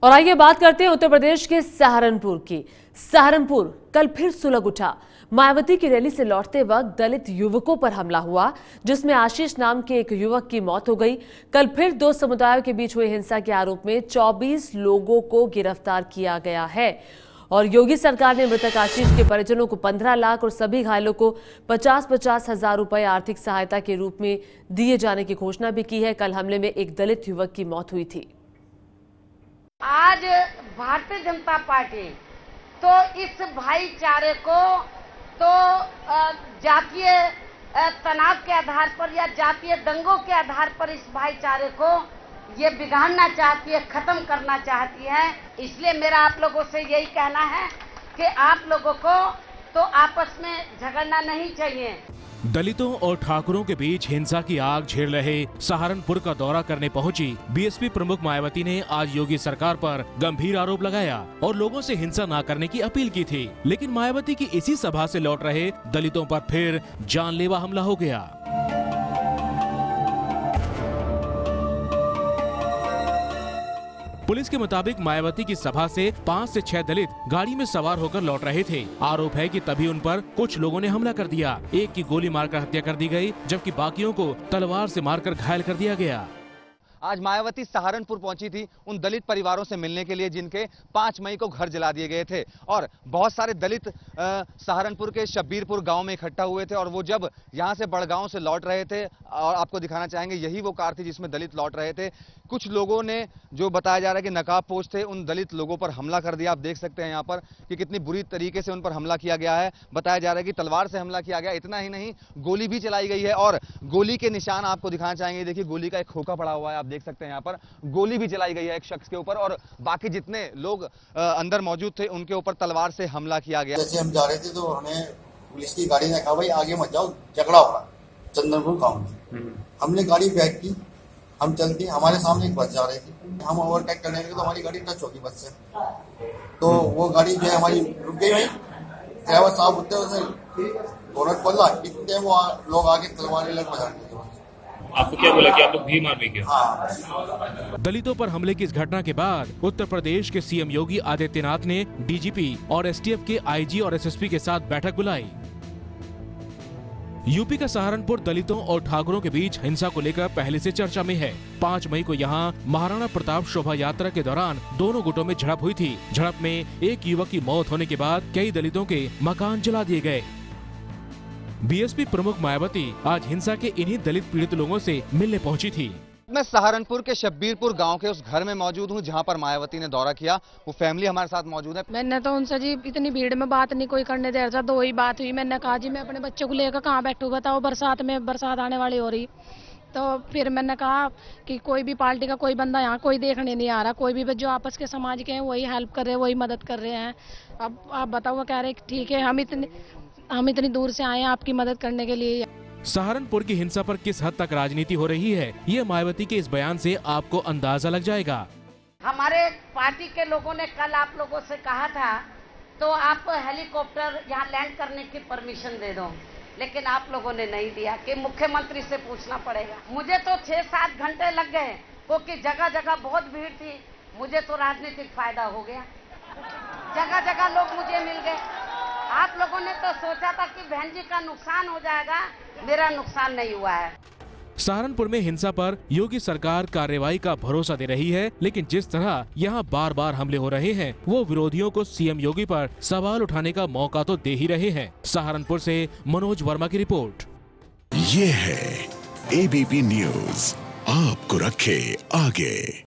और आइए बात करते हैं उत्तर प्रदेश के सहारनपुर की। सहारनपुर कल फिर सुलग उठा। मायावती की रैली से लौटते वक्त दलित युवकों पर हमला हुआ, जिसमें आशीष नाम के एक युवक की मौत हो गई। कल फिर दो समुदायों के बीच हुई हिंसा के आरोप में 24 लोगों को गिरफ्तार किया गया है और योगी सरकार ने मृतक आशीष के परिजनों को 15 लाख और सभी घायलों को 50-50 हजार रुपए आर्थिक सहायता के रूप में दिए जाने की घोषणा भी की है। कल हमले में एक दलित युवक की मौत हुई थी। आज भारतीय जनता पार्टी तो इस भाईचारे को तो जातीय तनाव के आधार पर या जातीय दंगों के आधार पर इस भाईचारे को ये बिगाड़ना चाहती है, खत्म करना चाहती है। इसलिए मेरा आप लोगों से यही कहना है कि आप लोगों को तो आपस में झगड़ना नहीं चाहिए। दलितों और ठाकुरों के बीच हिंसा की आग झेल रहे सहारनपुर का दौरा करने पहुंची बीएसपी प्रमुख मायावती ने आज योगी सरकार पर गंभीर आरोप लगाया और लोगों से हिंसा न करने की अपील की थी। लेकिन मायावती की इसी सभा से लौट रहे दलितों पर फिर जानलेवा हमला हो गया। पुलिस के मुताबिक मायावती की सभा से 5 से 6 दलित गाड़ी में सवार होकर लौट रहे थे। आरोप है कि तभी उन पर कुछ लोगों ने हमला कर दिया। एक की गोली मारकर हत्या कर दी गई, जबकि बाकियों को तलवार से मारकर घायल कर दिया गया। आज मायावती सहारनपुर पहुंची थी उन दलित परिवारों से मिलने के लिए जिनके 5 मई को घर जला दिए गए थे और बहुत सारे दलित सहारनपुर के शब्बीरपुर गांव में इकट्ठा हुए थे और वो जब यहां से बड़गांव से लौट रहे थे और आपको दिखाना चाहेंगे यही वो कार थी जिसमें दलित लौट रहे थे। कुछ लोगों ने जो बताया जा रहा है कि नकाबपोश थे उन दलित लोगों पर हमला कर दिया। आप देख सकते हैं यहाँ पर कि कितनी बुरी तरीके से उन पर हमला किया गया है। बताया जा रहा है कि तलवार से हमला किया गया। इतना ही नहीं, गोली भी चलाई गई है और गोली के निशान आपको दिखाना चाहेंगे। देखिए गोली का एक खोखा पड़ा हुआ है, आप देख सकते हैं यहाँ पर गोली भी चलाई गई है एक शख्स के ऊपर और बाकी जितने लोग अंदर मौजूद थे उनके ऊपर तलवार से हमला किया गया। जैसे हम जा रहे थे तो हमें पुलिस की गाड़ी ने कहा भाई आगे मत जाओ, झगड़ा हो रहा चंदनपुर गाँव में। हमने गाड़ी बैक की, हम चलती, हमारे सामने एक बस जा रही थी, हम ओवरटेक करने लगे तो हमारी गाड़ी टच होगी बस से। तो वो गाड़ी जो है हमारी रुक गई। भाई ड्राइवर साहब होते उसे बोनट खोला, इतने वो लोग आगे तलवार लग बजा दिए। आपको क्या बोला कि आप लोग भी मार भी क्या? हाँ। दलितों पर हमले की इस घटना के बाद उत्तर प्रदेश के सीएम योगी आदित्यनाथ ने डीजीपी और एसटीएफ के आईजी और एसएसपी के साथ बैठक बुलाई। यूपी का सहारनपुर दलितों और ठाकुरों के बीच हिंसा को लेकर पहले से चर्चा में है। 5 मई को यहां महाराणा प्रताप शोभा यात्रा के दौरान दोनों गुटों में झड़प हुई थी। झड़प में एक युवक की मौत होने के बाद कई दलितों के मकान जला दिए गए। बीएसपी प्रमुख मायावती आज हिंसा के इन्हीं दलित पीड़ित लोगों से मिलने पहुंची थी। मैं सहारनपुर के शब्बीरपुर गांव के उस घर में मौजूद हूं जहां पर मायावती ने दौरा किया। वो फैमिली हमारे साथ मौजूद है। मैंने तो उनसे जी इतनी भीड़ में बात नहीं कोई करने दे रहा था। 2 ही बात हुई। मैंने कहा जी मैं अपने बच्चों को लेकर कहाँ बैठूं, बताओ बरसात आने वाली हो रही। तो फिर मैंने कहा कि कोई भी पार्टी का कोई बंदा यहाँ कोई देखने नहीं आ रहा, कोई भी जो आपस के समाज के हैं वही हेल्प कर रहे हैं, वही मदद कर रहे हैं। अब आप बताओ, वो कह रहे ठीक है हम इतनी दूर से आए हैं आपकी मदद करने के लिए। सहारनपुर की हिंसा पर किस हद तक राजनीति हो रही है, ये मायावती के इस बयान से आपको अंदाजा लग जाएगा। हमारे पार्टी के लोगों ने कल आप लोगों से कहा था तो आप हेलीकॉप्टर यहाँ लैंड करने की परमिशन दे दो, लेकिन आप लोगों ने नहीं दिया कि मुख्यमंत्री से पूछना पड़ेगा। मुझे तो 6-7 घंटे लग गए क्योंकि जगह जगह बहुत भीड़ थी। मुझे तो राजनीतिक फायदा हो गया, जगह जगह लोग मुझे मिल गए। आप लोगों ने तो सोचा था कि बहन जी का नुकसान हो जाएगा, मेरा नुकसान नहीं हुआ है। सहारनपुर में हिंसा पर योगी सरकार कार्रवाई का भरोसा दे रही है, लेकिन जिस तरह यहाँ बार बार हमले हो रहे हैं वो विरोधियों को सीएम योगी पर सवाल उठाने का मौका तो दे ही रहे हैं। सहारनपुर से मनोज वर्मा की रिपोर्ट। ये है एबीपी न्यूज, आपको रखे आगे।